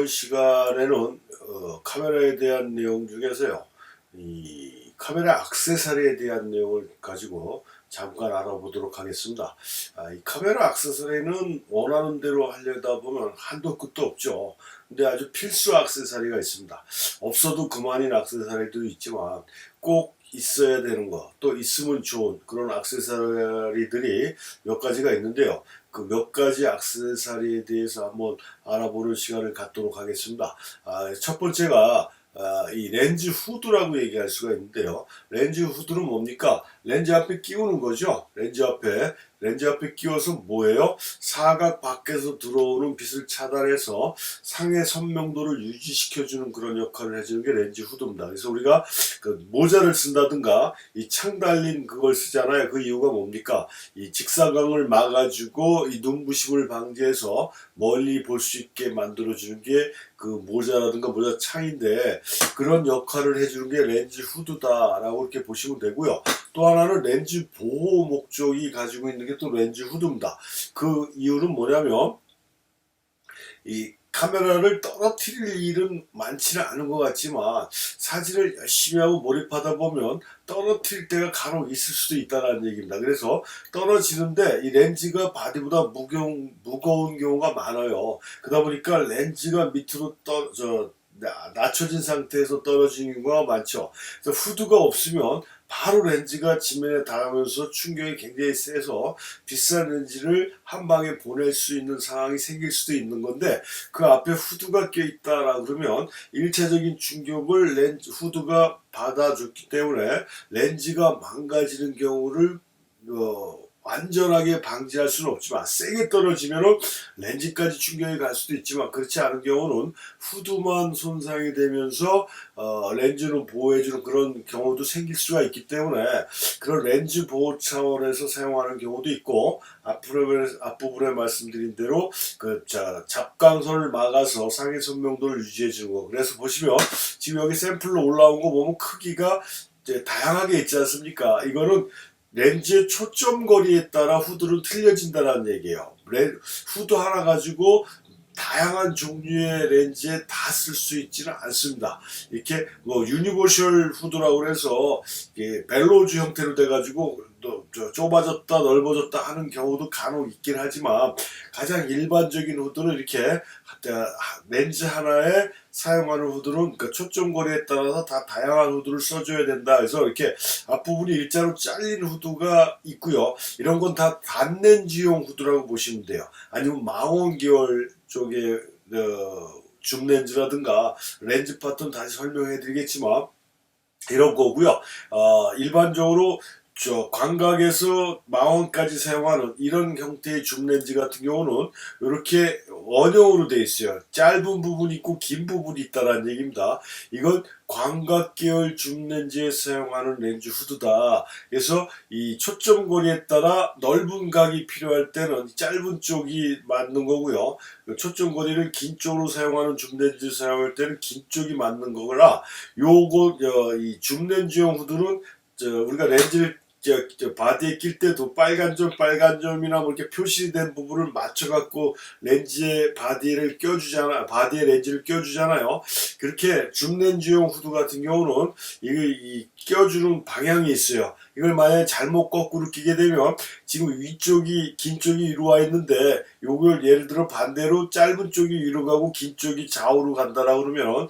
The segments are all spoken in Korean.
이번 시간에는 카메라에 대한 내용 중에서요, 이 카메라 액세서리에 대한 내용을 가지고 잠깐 알아보도록 하겠습니다. 이 카메라 액세서리는 원하는 대로 하려다 보면 한도 끝도 없죠. 근데 아주 필수 액세서리가 있습니다. 없어도 그만인 액세서리도 있지만 꼭 있어야 되는 거, 또 있으면 좋은 그런 액세서리들이 몇 가지가 있는데요. 그 몇 가지 액세서리에 대해서 한번 알아보는 시간을 갖도록 하겠습니다. 첫 번째가 이 렌즈 후드라고 얘기할 수가 있는데요. 렌즈 후드는 뭡니까? 렌즈 앞에 끼우는 거죠. 렌즈 앞에 끼워서 뭐예요? 사각 밖에서 들어오는 빛을 차단해서 상의 선명도를 유지시켜주는 그런 역할을 해주는 게 렌즈 후드입니다. 그래서 우리가 그 모자를 쓴다든가 이 창 달린 그걸 쓰잖아요. 그 이유가 뭡니까? 이 직사광을 막아주고 이 눈부심을 방지해서 멀리 볼 수 있게 만들어주는 게 그 모자라든가 모자 창인데, 그런 역할을 해주는 게 렌즈 후드다라고 이렇게 보시면 되고요. 또 하나는 렌즈 보호 목적이 가지고 있는 게 또 렌즈 후드입니다. 그 이유는 뭐냐면 이 카메라를 떨어뜨릴 일은 많지는 않은 것 같지만 사진을 열심히 하고 몰입하다 보면 떨어뜨릴 때가 간혹 있을 수도 있다는 얘기입니다. 그래서 떨어지는데 이 렌즈가 바디보다 무거운 경우가 많아요. 그러다 보니까 렌즈가 밑으로 낮춰진 상태에서 떨어지는 경우가 많죠. 그래서 후드가 없으면 바로 렌즈가 지면에 닿으면서 충격이 굉장히 세서 비싼 렌즈를 한 방에 보낼 수 있는 상황이 생길 수도 있는 건데, 그 앞에 후드가 껴있다라 그러면 일차적인 충격을 렌즈 후드가 받아줬기 때문에 렌즈가 망가지는 경우를 완전하게 방지할 수는 없지만, 세게 떨어지면 렌즈까지 충격이 갈 수도 있지만, 그렇지 않은 경우는 후드만 손상이 되면서 렌즈를 보호해주는 그런 경우도 생길 수가 있기 때문에 그런 렌즈 보호 차원에서 사용하는 경우도 있고, 앞부분에 말씀드린 대로 잡광선을 막아서 상의 선명도를 유지해주는 거. 그래서 보시면 지금 여기 샘플로 올라온 거 보면 크기가 이제 다양하게 있지 않습니까? 이거는 렌즈의 초점거리에 따라 후드는 틀려진다는 얘기예요. 후드 하나 가지고 다양한 종류의 렌즈에 다 쓸 수 있지는 않습니다. 이렇게 뭐 유니버셜 후드라고 해서 벨로즈 형태로 돼가지고 좁아졌다 넓어졌다 하는 경우도 간혹 있긴 하지만, 가장 일반적인 후드는 이렇게 렌즈 하나에 사용하는 후드는 그러니까 초점거리에 따라서 다 다양한 후드를 써줘야 된다. 그래서 이렇게 앞부분이 일자로 잘린 후드가 있고요. 이런 건 다 단렌즈용 후드라고 보시면 돼요. 아니면 망원 계열 쪽에 줌 렌즈라든가 렌즈 파트는 다시 설명해 드리겠지만 이런 거고요. 일반적으로 광각에서 망원까지 사용하는 이런 형태의 줌렌즈 같은 경우는 이렇게 원형으로 되어 있어요. 짧은 부분이 있고 긴 부분이 있다는 얘기입니다. 이건 광각 계열 줌렌즈에 사용하는 렌즈 후드다. 그래서 이 초점거리에 따라 넓은 각이 필요할 때는 짧은 쪽이 맞는 거고요. 초점거리를 긴 쪽으로 사용하는 줌렌즈 사용할 때는 긴 쪽이 맞는 거라, 이 줌렌즈용 후드는 우리가 렌즈를 바디에 낄 때도 빨간 점이나 뭐 이렇게 표시된 부분을 맞춰갖고 렌즈에 바디에 렌즈를 껴주잖아요. 그렇게 줌 렌즈용 후드 같은 경우는 이 껴주는 방향이 있어요. 이걸 만약에 잘못 거꾸로 끼게 되면 지금 위쪽이 긴 쪽이 위로 와 있는데, 요걸 예를 들어 반대로 짧은 쪽이 위로 가고 긴 쪽이 좌우로 간다라고 그러면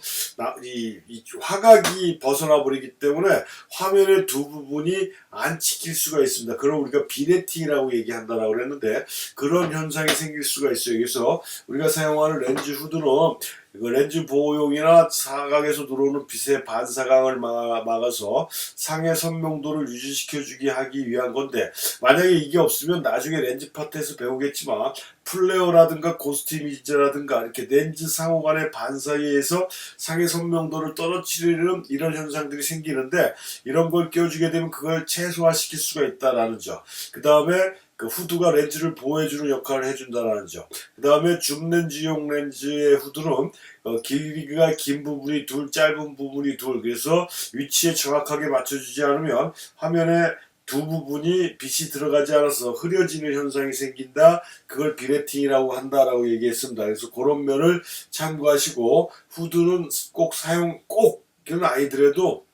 이 화각이 벗어나 버리기 때문에 화면의 두 부분이 안 찍힐 수가 있습니다. 그럼 우리가 비네팅이라고 얘기한다라고 그랬는데, 그런 현상이 생길 수가 있어요. 그래서 우리가 사용하는 렌즈 후드는 렌즈 보호용이나 사각에서 들어오는 빛의 반사광을 막아서 상의 선명도를 유지시켜주게 하기 위한 건데, 만약에 이게 없으면 나중에 렌즈 파트에서 배우겠지만 플레어라든가 고스트 이미지라든가 이렇게 렌즈 상호 간의 반사에 의해서 상의 선명도를 떨어뜨리는 이런 현상들이 생기는데, 이런 걸 껴주게 되면 그걸 최소화시킬 수가 있다라는 점. 그 다음에 그 후드가 렌즈를 보호해주는 역할을 해준다는 점. 그 다음에 줌 렌즈용 렌즈의 후드는 길이가 긴 부분이 둘, 짧은 부분이 둘. 그래서 위치에 정확하게 맞춰주지 않으면 화면에 두 부분이 빛이 들어가지 않아서 흐려지는 현상이 생긴다. 그걸 비레팅이라고 한다라고 얘기했습니다. 그래서 그런 면을 참고하시고 후드는 꼭 이건 아니더라도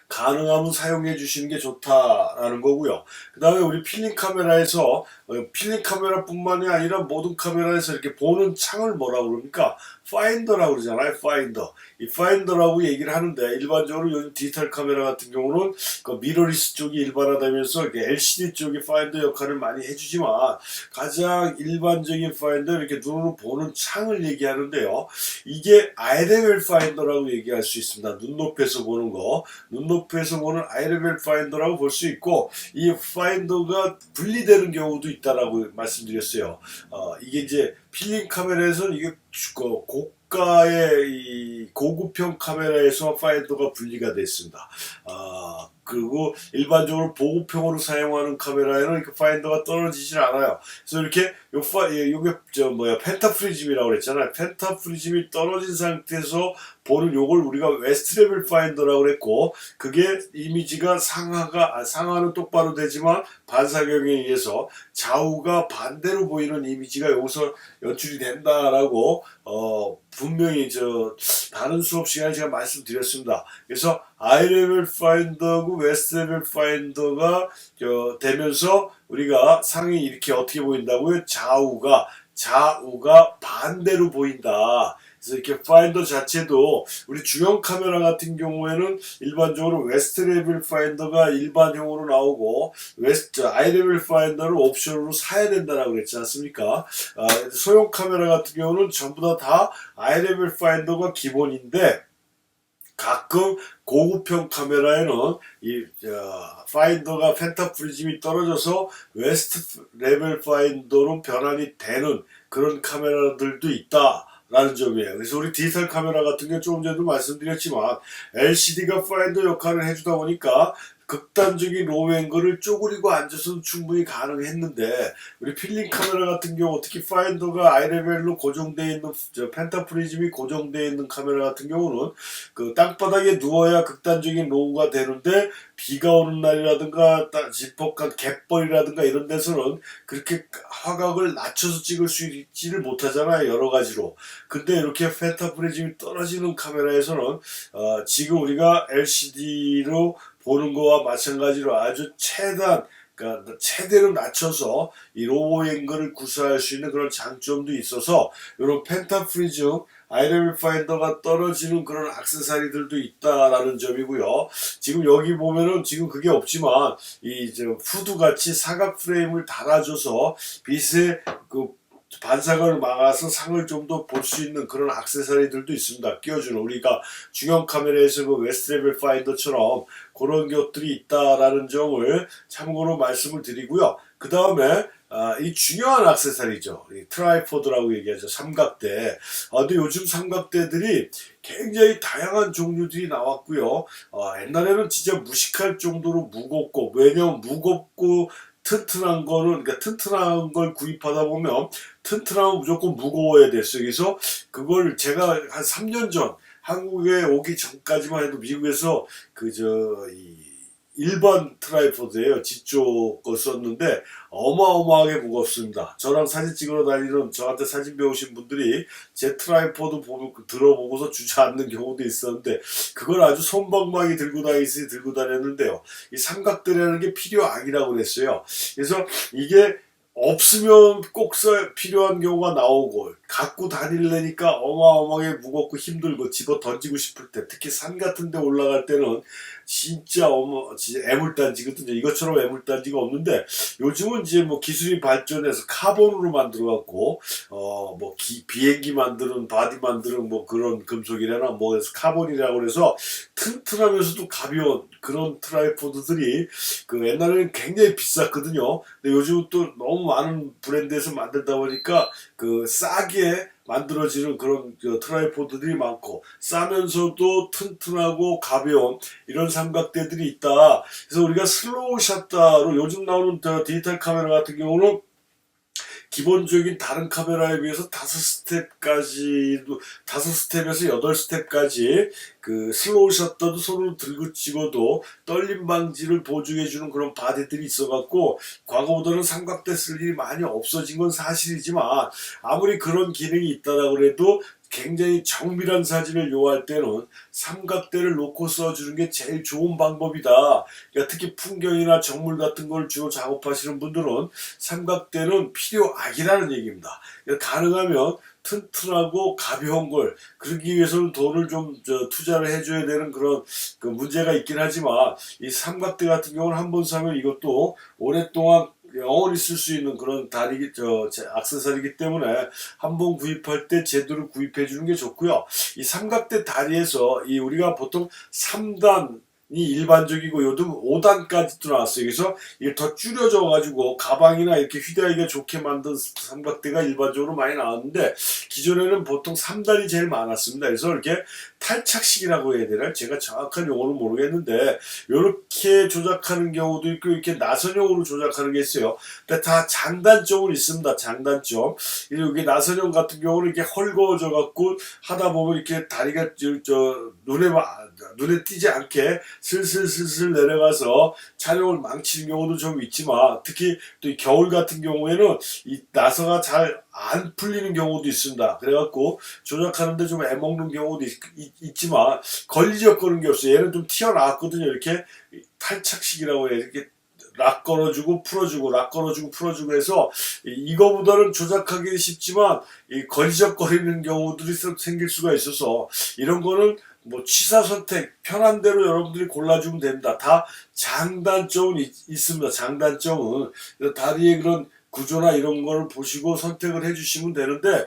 가능하면 사용해 주시는 게 좋다라는 거고요. 그 다음에 우리 필름 카메라에서 필름 카메라뿐만이 아니라 모든 카메라에서 이렇게 보는 창을 뭐라고 그럽니까? 파인더라고 그러잖아요. 파인더. 이 파인더라고 얘기를 하는데 일반적으로 요즘 디지털 카메라 같은 경우는 그 미러리스 쪽이 일반화되면서 이렇게 LCD 쪽이 파인더 역할을 많이 해주지만 가장 일반적인 파인더 이렇게 눈으로 보는 창을 얘기하는데요. 이게 아이레벨 파인더라고 얘기할 수 있습니다. 눈높이에서 보는 거. 눈높이에서 보는 아이레벨 파인더라고 볼 수 있고 이 파인더가 분리되는 경우도 있다라고 말씀드렸어요. 이게 이제 필름 카메라에서는 이게 고가의 이 고급형 카메라에서 파인더가 분리가 됐습니다. 그리고 일반적으로 보급형으로 사용하는 카메라에는 그 파인더가 떨어지질 않아요. 그래서 이렇게 요게 펜타프리즘이라고 그랬잖아요. 펜타프리즘이 떨어진 상태에서 보는 요걸 우리가 웨스트 레벨 파인더라고 그랬고 그게 이미지가 상하는 똑바로 되지만 반사경에 의해서 좌우가 반대로 보이는 이미지가 여기서 연출이 된다라고 분명히 다른 수업 시간에 제가 말씀드렸습니다. 그래서 아이레벨 파인더고 웨스트 레벨 파인더가 되면서 우리가 상이 이렇게 어떻게 보인다고요? 좌우가 반대로 보인다. 그래서 이렇게 파인더 자체도 우리 중형 카메라 같은 경우에는 일반적으로 웨스트 레벨 파인더가 일반형으로 나오고 아이레벨 파인더를 옵션으로 사야 된다라고 그랬지 않습니까? 소형 카메라 같은 경우는 전부 다 아이레벨 파인더가 기본인데 가끔 고급형 카메라에는 이 파인더가 펜타프리즘이 떨어져서 웨스트 레벨 파인더로 변환이 되는 그런 카메라들도 있다. 라는 점이에요. 그래서 우리 디지털 카메라 같은 경우 조금 전에도 말씀드렸지만 LCD가 파인더 역할을 해주다 보니까 극단적인 로우 앵글을 쪼그리고 앉아서도 충분히 가능했는데 우리 필름 카메라 같은 경우 특히 파인더가 아이레벨로 고정되어 있는 펜타프리즘이 고정되어 있는 카메라 같은 경우는 그 땅바닥에 누워야 극단적인 로우가 되는데 비가 오는 날이라든가 질퍽한 갯벌이라든가 이런 데서는 그렇게 화각을 낮춰서 찍을 수 있지를 못하잖아요. 여러 가지로. 근데 이렇게 펜타프리즘이 떨어지는 카메라에서는 지금 우리가 LCD로 보는 거와 마찬가지로 아주 그러니까 최대로 낮춰서 이 로우 앵글을 구사할 수 있는 그런 장점도 있어서 이런 펜타프리즘 아이레벨 파인더가 떨어지는 그런 액세서리들도 있다라는 점이고요. 지금 여기 보면은 지금 그게 없지만 이 후드 같이 사각 프레임을 달아줘서 빛의 그 반사각을 막아서 상을 좀 더 볼 수 있는 그런 액세서리들도 있습니다. 끼워주는 우리가 중형 카메라에서 그 웨스트 레벨 파인더처럼 그런 것들이 있다라는 점을 참고로 말씀을 드리고요. 그 다음에 이 중요한 액세서리죠. 이 트라이포드라고 얘기하죠. 삼각대. 근데 요즘 삼각대들이 굉장히 다양한 종류들이 나왔고요. 옛날에는 진짜 무식할 정도로 무겁고 왜냐면 무겁고 튼튼한 거는 그러니까 튼튼한 걸 구입하다 보면 튼튼하면 무조건 무거워야 됐어요. 그래서 그걸 제가 한 3년 전 한국에 오기 전까지만 해도 미국에서 이 일반 트라이포드예요. 지쪽 거 썼는데 어마어마하게 무겁습니다. 저랑 사진 찍으러 다니는 저한테 사진 배우신 분들이 제 트라이포드 들어보고서 주저앉는 경우도 있었는데 그걸 아주 손방망이 들고 다녔는데요. 이 삼각대라는 게 필요 아니라고 그랬어요. 그래서 이게 없으면 꼭 필요한 경우가 나오고 갖고 다니려니까 어마어마하게 무겁고 힘들고 집어 던지고 싶을 때 특히 산 같은 데 올라갈 때는 진짜 애물단지거든요. 이것처럼 애물단지가 없는데 요즘은 이제 기술이 발전해서 카본으로 만들어 갖고 비행기 만드는 바디 만드는 그런 금속이라나 해서 카본이라고 해서 튼튼하면서도 가벼운 그런 트라이포드들이 옛날에는 굉장히 비쌌거든요. 근데 요즘은 또 너무 많은 브랜드에서 만들다 보니까 싸게 만들어지는 그런 트라이포드들이 많고 싸면서도 튼튼하고 가벼운 이런 삼각대들이 있다. 그래서 우리가 슬로우 샷다로 요즘 나오는 디지털 카메라 같은 경우는 기본적인 다른 카메라에 비해서 5 5스텝까지도 5스텝에서 8스텝까지 그 슬로우 셔터도 손으로 들고 찍어도 떨림 방지를 보증해주는 그런 바디들이 있어갖고 과거보다는 삼각대 쓸 일이 많이 없어진 건 사실이지만 아무리 그런 기능이 있다라고 해도 굉장히 정밀한 사진을 요할 때는 삼각대를 놓고 써주는 게 제일 좋은 방법이다. 그러니까 특히 풍경이나 정물 같은 걸 주로 작업하시는 분들은 삼각대는 필요악이라는 얘기입니다. 그러니까 가능하면 튼튼하고 가벼운 걸 그러기 위해서는 돈을 좀 투자를 해줘야 되는 그런 그 문제가 있긴 하지만 이 삼각대 같은 경우는 한 번 사면 이것도 오랫동안 영원히 쓸 수 있는 그런 액세서리이기 때문에 한 번 구입할 때 제대로 구입해 주는 게 좋고요. 이 삼각대 다리에서 이 우리가 보통 3단 이 일반적이고 요즘 5단까지도 나왔어요. 그래서 이게 더 줄여져 가지고 가방이나 이렇게 휴대하기가 좋게 만든 삼각대가 일반적으로 많이 나왔는데 기존에는 보통 3단이 제일 많았습니다. 그래서 이렇게 탈착식이라고 해야 되나? 제가 정확한 용어는 모르겠는데 이렇게 조작하는 경우도 있고 이렇게 나선형으로 조작하는 게 있어요. 근데 다 장단점은 있습니다. 장단점. 여기 나선형 같은 경우는 이렇게 헐거워져 갖고 하다 보면 이렇게 다리가 눈에 띄지 않게 슬슬 내려가서 촬영을 망치는 경우도 좀 있지만 특히 또 이 겨울 같은 경우에는 이 나사가 잘 안 풀리는 경우도 있습니다. 그래갖고 조작하는데 좀 애먹는 경우도 있지만 걸리적거리는 게 없어요. 얘는 좀 튀어나왔거든요. 이렇게 탈착식이라고 해요. 이렇게 락 걸어주고 풀어주고 락 걸어주고 풀어주고 해서 이거보다는 조작하기 쉽지만 이 걸리적거리는 경우들이 생길 수가 있어서 이런 거는 뭐 취사 선택 편한 대로 여러분들이 골라주면 됩니다. 다 장단점은 있습니다. 장단점은 다리의 그런 구조나 이런 걸 보시고 선택을 해주시면 되는데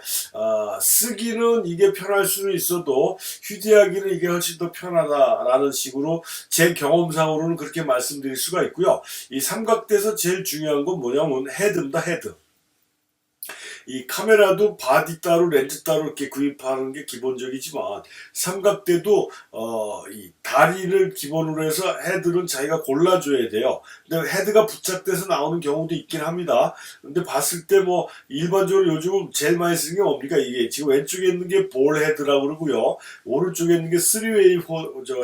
쓰기는 이게 편할 수는 있어도 휴대하기는 이게 훨씬 더 편하다라는 식으로 제 경험상으로는 그렇게 말씀드릴 수가 있고요. 이 삼각대에서 제일 중요한 건 뭐냐면 헤드입니다. 헤드. 이 카메라도 바디 따로 렌즈 따로 이렇게 구입하는 게 기본적이지만 삼각대도 이 다리를 기본으로 해서 헤드는 자기가 골라줘야 돼요. 근데 헤드가 부착돼서 나오는 경우도 있긴 합니다. 근데 봤을 때 뭐 일반적으로 요즘 제일 많이 쓰는 게 뭡니까? 이게 지금 왼쪽에 있는 게 볼 헤드라고 그러고요. 오른쪽에 있는 게 3웨이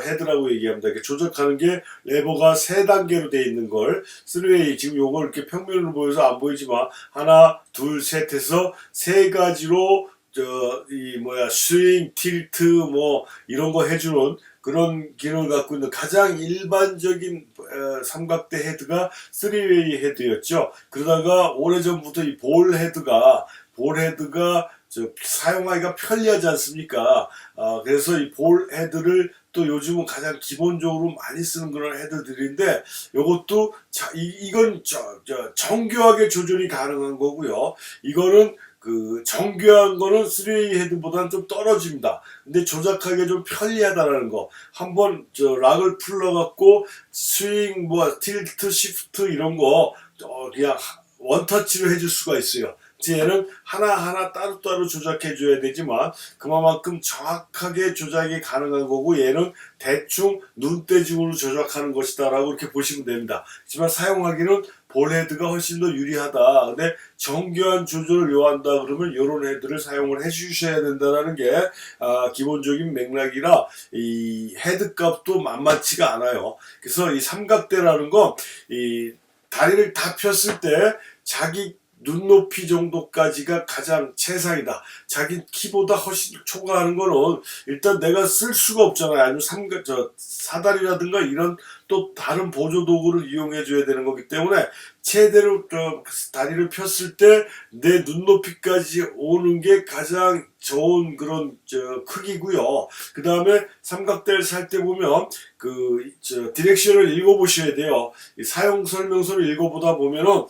헤드라고 얘기합니다. 이렇게 조작하는 게 레버가 3단계로 되어 있는 걸 3웨이 지금 요걸 이렇게 평면으로 보여서 안 보이지만 하나 둘 셋 해서 3가지로 스윙, 틸트 뭐 이런 거 해주는 그런 기능을 갖고 있는 가장 일반적인 삼각대 헤드가 3웨이 헤드였죠. 그러다가 오래전부터 이 볼 헤드가 사용하기가 편리하지 않습니까? 그래서 이 볼 헤드를 또 요즘은 가장 기본적으로 많이 쓰는 그런 헤드들인데 요것도 이건 정교하게 조절이 가능한 거고요. 이거는 그 정교한 거는 3웨이 헤드보다는 좀 떨어집니다. 근데 조작하기가 좀 편리하다라는 거. 한번 락을 풀러갖고 스윙, 틸트, 시프트 이런 거 그냥 원터치로 해줄 수가 있어요. 얘는 하나하나 따로따로 조작해줘야 되지만 그만큼 정확하게 조작이 가능한 거고 얘는 대충 눈대중으로 조작하는 것이다 라고 이렇게 보시면 됩니다. 하지만 사용하기는 볼 헤드가 훨씬 더 유리하다. 근데 정교한 조절을 요한다 그러면 이런 헤드를 사용을 해주셔야 된다는 게 기본적인 맥락이라 이 헤드 값도 만만치가 않아요. 그래서 이 삼각대라는 건 이 다리를 다 폈을 때 자기 눈높이 정도까지가 가장 최상이다. 자기 키보다 훨씬 초과하는 거는 일단 내가 쓸 수가 없잖아요. 아니면 사다리라든가 이런 또 다른 보조 도구를 이용해 줘야 되는 거기 때문에 최대로 다리를 폈을 때 내 눈높이까지 오는 게 가장 좋은 그런 크기고요. 그 다음에 삼각대를 살 때 보면 디렉션을 읽어보셔야 돼요. 사용 설명서를 읽어보다 보면은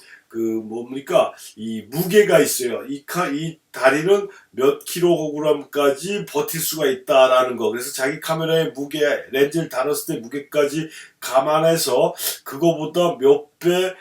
이 무게가 있어요. 이 다리는 몇 킬로그램까지 버틸 수가 있다라는 거. 그래서 자기 카메라의 무게, 렌즈를 달았을 때 무게까지 감안해서 그거보다 몇 배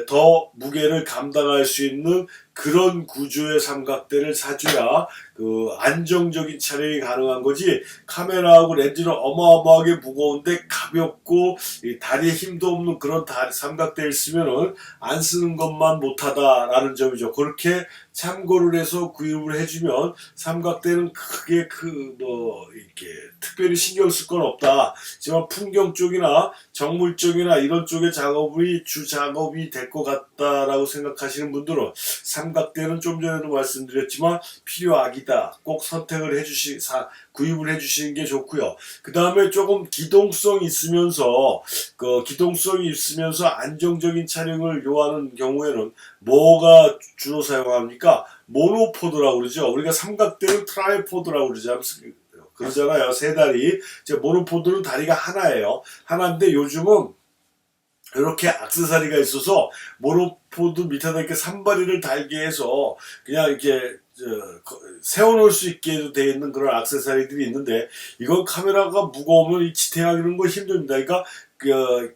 더 무게를 감당할 수 있는 그런 구조의 삼각대를 사줘야 그 안정적인 촬영이 가능한 거지. 카메라하고 렌즈는 어마어마하게 무거운데 가볍고 다리에 힘도 없는 그런 삼각대를 쓰면은 안 쓰는 것만 못하다라는 점이죠. 그렇게 참고를 해서 구입을 해주면 삼각대는 크게 이렇게 특별히 신경 쓸 건 없다. 하지만 풍경 쪽이나 정물 쪽이나 이런 쪽의 작업이 주 작업이 될 것 같다라고 생각하시는 분들은 삼각대는 좀 전에도 말씀드렸지만 필요악이다. 꼭 선택을 구입을 해주시는 게 좋고요. 그 다음에 조금 기동성이 있으면서 안정적인 촬영을 요하는 경우에는 뭐가 주로 사용합니까? 모노포드라고 그러죠. 우리가 삼각대는 트라이포드라고 그러잖아요. 세 다리. 모노포드는 다리가 하나예요. 하나인데 요즘은 이렇게 액세서리가 있어서 모노포드 밑에다 이렇게 산발이를 달게 해서 그냥 이렇게 세워놓을 수 있게 되어 있는 그런 액세서리들이 있는데, 이건 카메라가 무거우면 이 지탱하기는 거 힘듭니다. 그러니까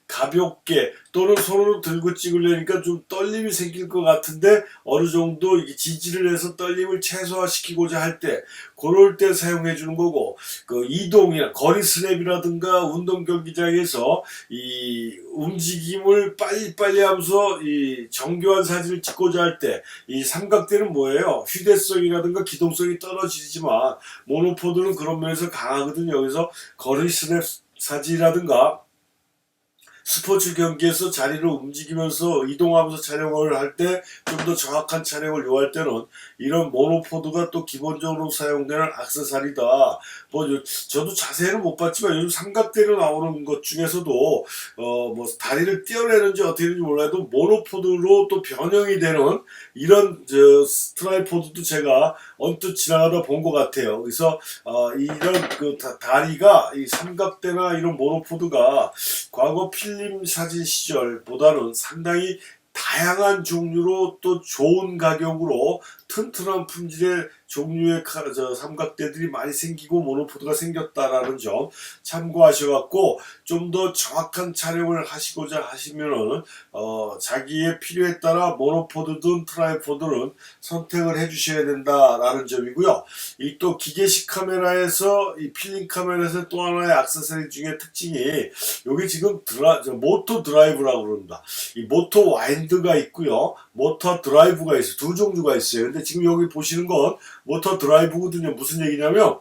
가볍게 또는 손으로 들고 찍으려니까 좀 떨림이 생길 것 같은데 어느 정도 이게 지지를 해서 떨림을 최소화시키고자 할 때 그럴 때 사용해 주는 거고, 그 이동이나 거리 스냅이라든가 운동 경기장에서 이 움직임을 빨리빨리 하면서 이 정교한 사진을 찍고자 할 때 이 삼각대는 뭐예요? 휴대성이라든가 기동성이 떨어지지만 모노포드는 그런 면에서 강하거든요. 그래서 거리 스냅 사진이라든가 스포츠 경기에서 자리를 움직이면서 이동하면서 촬영을 할 때 좀 더 정확한 촬영을 요할 때는 이런 모노포드가 또 기본적으로 사용되는 액세서리다. 저도 자세히는 못 봤지만 요즘 삼각대로 나오는 것 중에서도 다리를 떼어내는지 어떻게 되는지 몰라도 모노포드로 또 변형이 되는 이런 트라이포드도 제가 언뜻 지나가다 본 것 같아요. 그래서 이런 다리가 이 삼각대나 이런 모노포드가 과거 필름 사진 시절보다는 상당히 다양한 종류로 또 좋은 가격으로 튼튼한 품질의 종류의 삼각대들이 많이 생기고 모노포드가 생겼다라는 점 참고하셔갖고 좀 더 정확한 촬영을 하시고자 하시면은 자기의 필요에 따라 모노포드든 트라이포드는 선택을 해주셔야 된다라는 점이고요. 이 또 기계식 카메라에서 이 필름 카메라에서 또 하나의 액세서리 중에 특징이 여기 지금 모터 드라이브라고 그럽니다. 이 모터 와인드가 있고요, 모터 드라이브가 있어요. 두 종류가 있어요. 근데 지금 여기 보시는 건 모터 드라이브거든요. 무슨 얘기냐면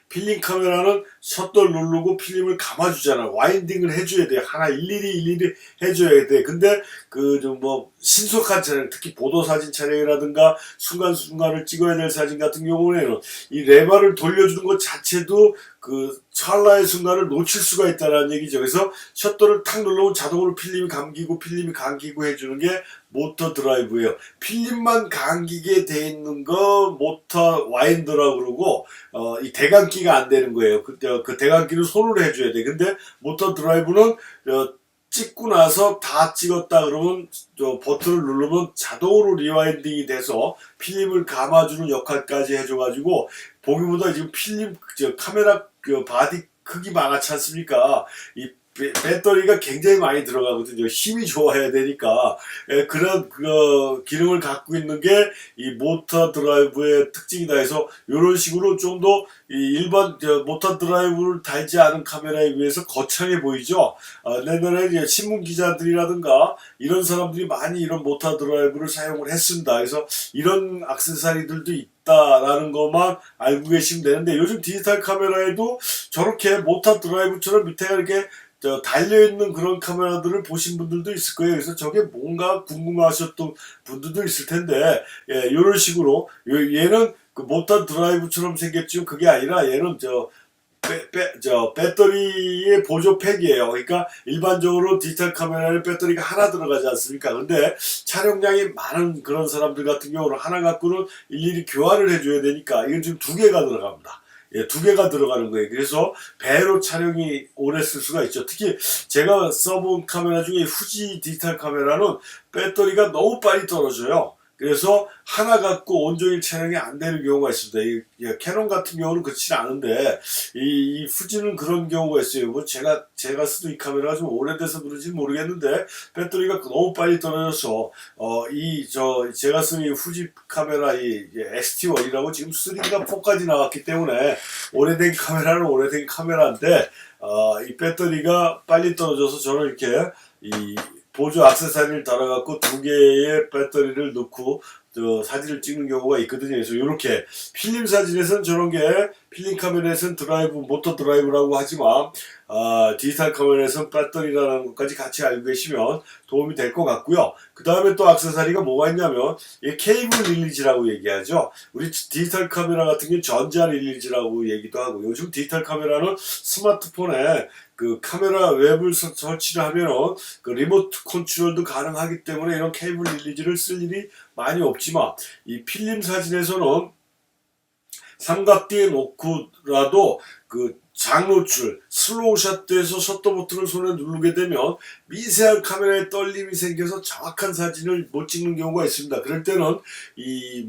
필름 카메라는 셔터를 누르고 필름을 감아주잖아요. 와인딩을 해줘야 돼요. 하나 일일이 해줘야 돼. 근데 신속한 촬영, 특히 보도 사진 촬영이라든가 순간순간을 찍어야 될 사진 같은 경우에는 이 레버를 돌려주는 것 자체도 그 찰나의 순간을 놓칠 수가 있다는 얘기죠. 그래서 셔터를 탁 눌러면 자동으로 필름이 감기고 해주는 게 모터 드라이브예요. 필름만 감기게 돼 있는 거 모터 와인더라고 그러고, 이 대감기가 안 되는 거예요. 그 대감기는 손으로 해줘야 돼. 근데 모터 드라이브는 찍고 나서 다 찍었다 그러면 버튼을 누르면 자동으로 리와인딩이 돼서 필름을 감아주는 역할까지 해줘가지고, 보기보다 지금 카메라 바디 크기 많지 않습니까? 이 배터리가 굉장히 많이 들어가거든요. 힘이 좋아야 되니까. 그런 기능을 갖고 있는 게 이 모터 드라이브의 특징이다 해서 이런 식으로 좀 더 일반 모터 드라이브를 달지 않은 카메라에 비해서 거창해 보이죠. 옛날에 신문 기자들이라든가 이런 사람들이 많이 이런 모터 드라이브를 사용을 했습니다. 그래서 이런 액세서리들도 있다라는 것만 알고 계시면 되는데, 요즘 디지털 카메라에도 저렇게 모터 드라이브처럼 밑에 이렇게 달려있는 그런 카메라들을 보신 분들도 있을 거예요. 그래서 저게 뭔가 궁금하셨던 분들도 있을 텐데, 이런 식으로 얘는 그 모터 드라이브처럼 생겼지만 그게 아니라 얘는 배터리의 보조팩이에요. 그러니까 일반적으로 디지털 카메라에 배터리가 하나 들어가지 않습니까? 근데 촬영량이 많은 그런 사람들 같은 경우는 하나 갖고는 일일이 교환을 해줘야 되니까 이건 지금 두 개가 들어갑니다. 두 개가 들어가는 거예요. 그래서 배로 촬영이 오래 쓸 수가 있죠. 특히 제가 써본 카메라 중에 후지 디지털 카메라는 배터리가 너무 빨리 떨어져요. 그래서 하나 갖고 온종일 촬영이 안 되는 경우가 있습니다. 캐논 같은 경우는 그렇지 않은데 이 후지는 그런 경우가 있어요. 뭐 제가 쓰던 이 카메라가 좀 오래돼서 그런지 모르겠는데 배터리가 너무 빨리 떨어져서 제가 쓰는 이 후지 카메라 이 XT1이라고 지금 3가 4까지 나왔기 때문에 오래된 카메라는 오래된 카메라인데 이 배터리가 빨리 떨어져서 저는 이렇게 이 보조 액세서리를 달아갖고 두 개의 배터리를 넣고 사진을 찍는 경우가 있거든요. 그래서 이렇게 필름 사진에서는 저런 게 필름 카메라에서는 모터 드라이브라고 하지만 디지털 카메라에서는 배터리라는 것까지 같이 알고 계시면 도움이 될 것 같고요. 그 다음에 또 액세서리가 뭐가 있냐면 이 케이블 릴리즈라고 얘기하죠. 우리 디지털 카메라 같은 경우 전자 릴리즈라고 얘기도 하고 요즘 디지털 카메라는 스마트폰에 그 카메라 웹을 설치를 하면은 그 리모트 컨트롤도 가능하기 때문에 이런 케이블 릴리즈를 쓸 일이 많이 없지만 이 필름 사진에서는 삼각대에 놓고라도 그 장노출, 슬로우샷 돼서 셔터 버튼을 손에 누르게 되면 미세한 카메라에 떨림이 생겨서 정확한 사진을 못 찍는 경우가 있습니다. 그럴 때는 이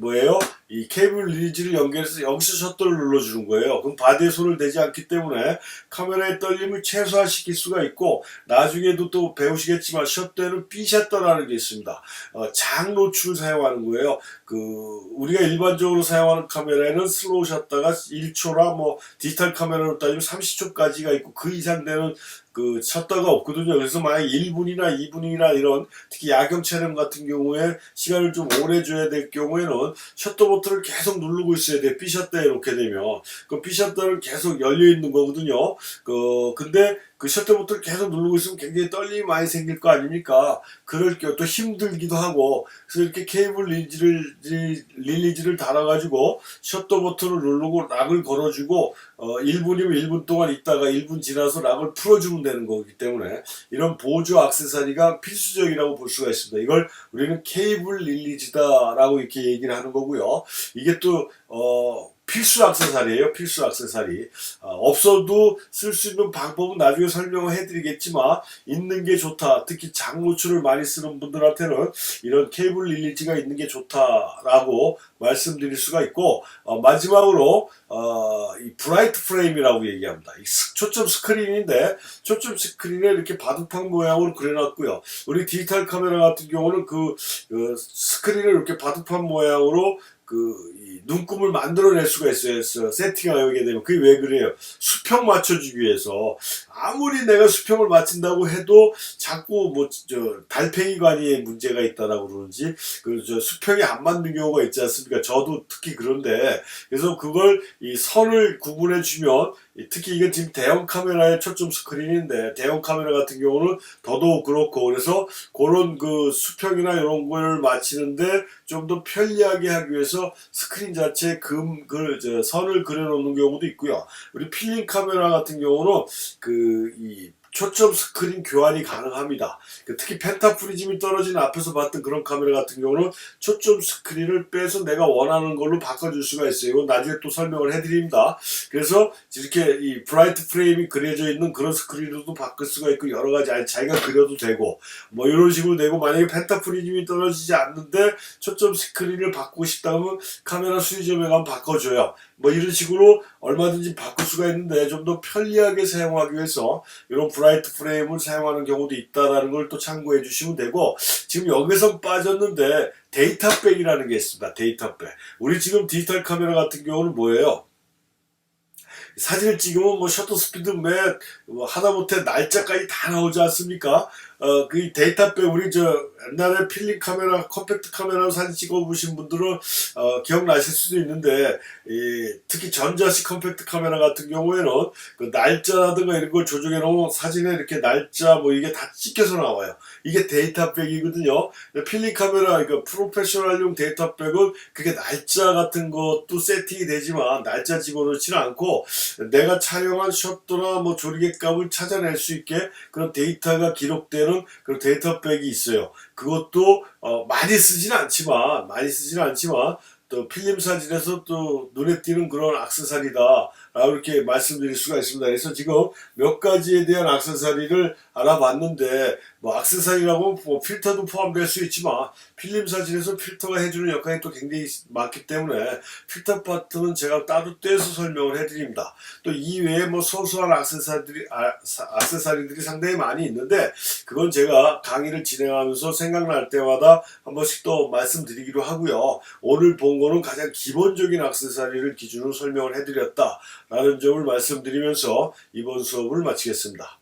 케이블 릴리즈를 연결해서 여기서 셔터를 눌러주는 거예요. 그럼 바디에 손을 대지 않기 때문에 카메라의 떨림을 최소화시킬 수가 있고 나중에도 또 배우시겠지만 셔터에는 B셔터라는 게 있습니다. 장노출을 사용하는 거예요. 우리가 일반적으로 사용하는 카메라에는 슬로우 셔터가 1초라 디지털 카메라로 따지면 30초까지가 있고 그 이상 되는 그 셔터가 없거든요. 그래서 만약 1분이나 2분이나 이런 특히 야경 촬영 같은 경우에 시간을 좀 오래 줘야 될 경우에는 셔터 버튼을 계속 누르고 있어야 돼요. B셔터에 놓게 되면 그 B셔터는 계속 열려 있는 거거든요. 근데 그 셔터 버튼을 계속 누르고 있으면 굉장히 떨림이 많이 생길 거 아닙니까? 그럴 경우 또 힘들기도 하고 그래서 이렇게 케이블 릴리즈를 달아가지고 셔터 버튼을 누르고 락을 걸어주고 1분이면 1분 동안 있다가 1분 지나서 락을 풀어주면 되는 거기 때문에 이런 보조 액세서리가 필수적이라고 볼 수가 있습니다. 이걸 우리는 케이블 릴리즈다라고 이렇게 얘기를 하는 거고요. 이게 또 필수 액세서리예요. 필수 액세서리. 없어도 쓸 수 있는 방법은 나중에 설명을 해드리겠지만 있는 게 좋다. 특히 장노출을 많이 쓰는 분들한테는 이런 케이블 릴리즈가 있는 게 좋다라고 말씀드릴 수가 있고 마지막으로 이 브라이트 프레임이라고 얘기합니다. 이 초점 스크린인데 초점 스크린에 이렇게 바둑판 모양으로 그려놨고요. 우리 디지털 카메라 같은 경우는 그 스크린을 이렇게 바둑판 모양으로 이 눈금을 만들어낼 수가 있어요. 세팅하게 되면 그게 왜 그래요? 수평 맞춰주기 위해서 아무리 내가 수평을 맞춘다고 해도 자꾸 달팽이관이에 문제가 있다라고 그러는지 수평이 안 맞는 경우가 있지 않습니까? 저도 특히 그런데 그래서 그걸 이 선을 구분해 주면 특히 이게 지금 대형 카메라의 초점 스크린인데 대형 카메라 같은 경우는 더더욱 그렇고 그래서 그런 그 수평이나 이런 걸 맞추는데 좀 더 편리하게 하기 위해서 스크린 자체에 선을 그려놓는 경우도 있고요. 우리 필름 카메라 같은 경우는 이 초점 스크린 교환이 가능합니다. 특히 펜타프리즘이 떨어진 앞에서 봤던 그런 카메라 같은 경우는 초점 스크린을 빼서 내가 원하는 걸로 바꿔줄 수가 있어요. 이건 나중에 또 설명을 해드립니다. 그래서 이렇게 이 브라이트 프레임이 그려져 있는 그런 스크린으로도 바꿀 수가 있고 여러 가지 자기가 그려도 되고 이런 식으로 되고 만약에 펜타프리즘이 떨어지지 않는데 초점 스크린을 바꾸고 싶다면 카메라 수리점에 가면 바꿔줘요. 이런 식으로 얼마든지 바꿀 수가 있는데 좀 더 편리하게 사용하기 위해서 이런 브라이트 프레임을 사용하는 경우도 있다라는 걸 또 참고해 주시면 되고 지금 여기서 빠졌는데 데이터백이라는 게 있습니다. 데이터백. 우리 지금 디지털 카메라 같은 경우는 뭐예요? 사진을 찍으면 셔터 스피드 하다못해 날짜까지 다 나오지 않습니까? 그 데이터백 우리 옛날에 필름 카메라, 컴팩트 카메라로 사진 찍어보신 분들은 기억나실 수도 있는데 특히 전자식 컴팩트 카메라 같은 경우에는 그 날짜라든가 이런 걸 조정해 놓으면 사진에 이렇게 날짜 이게 다 찍혀서 나와요. 이게 데이터백이거든요. 필름 카메라 그러니까 프로페셔널용 데이터백은 그게 날짜 같은 것도 세팅이 되지만 날짜 집어넣지는 않고 내가 촬영한 셔터나 조리개값을 찾아낼 수 있게 그런 데이터가 기록되는 그런 데이터백이 있어요. 그것도 많이 쓰지는 않지만 또 필름 사진에서 또 눈에 띄는 그런 액세서리다 이렇게 말씀드릴 수가 있습니다. 그래서 지금 몇 가지에 대한 액세서리를 알아봤는데, 뭐 액세서리라고 뭐 필터도 포함될 수 있지만 필름 사진에서 필터가 해주는 역할이 또 굉장히 많기 때문에 필터 파트는 제가 따로 떼서 설명을 해드립니다. 또 이외에 뭐 소소한 액세서리들이 상당히 많이 있는데, 그건 제가 강의를 진행하면서 생각날 때마다 한 번씩 또 말씀드리기로 하고요. 오늘 본 거는 가장 기본적인 액세서리를 기준으로 설명을 해드렸다라는 점을 말씀드리면서 이번 수업을 마치겠습니다.